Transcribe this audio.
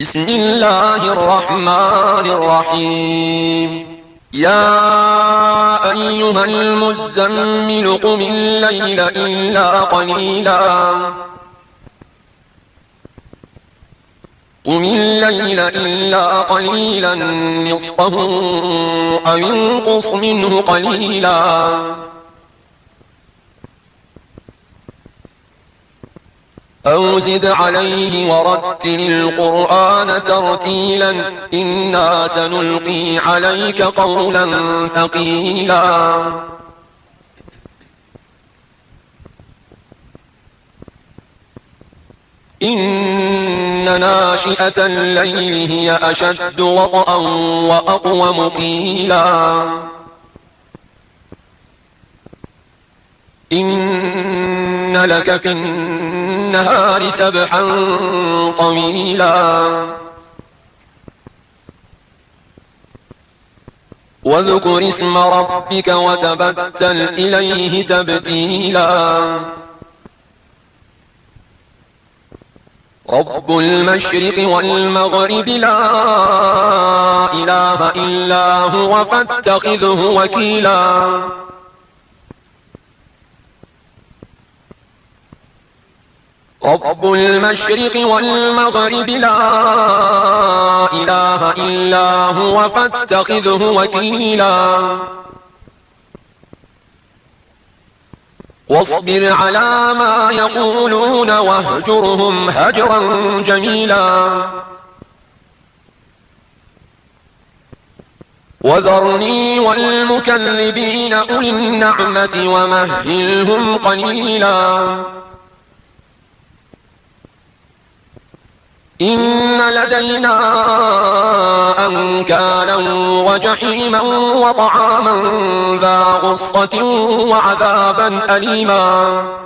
بسم الله الرحمن الرحيم. يا أيها المزمل قم الليل إلا قليلا نصفه أو انقص منه قليلا أو زد عليه ورتل القرآن ترتيلا إنا سنلقي عليك قولا ثقيلا. إن ناشئة الليل هي أشد وطئا وأقوم قيلا. إن لك في النهار سبحا طويلا واذكر اسم ربك وتبتل إليه تبتيلا. رب المشرق والمغرب لا إله إلا هو فاتخذه وكيلا. رب المشرق والمغرب لا إله إلا هو فاتخذه وكيلا. واصبر على ما يقولون واهجرهم هجرا جميلا. وذرني والمكذبين أولي النعمة ومهلهم قليلا. إن لدينا أنكالا وجحيما وطعاما ذا غصة وعذابا أليما.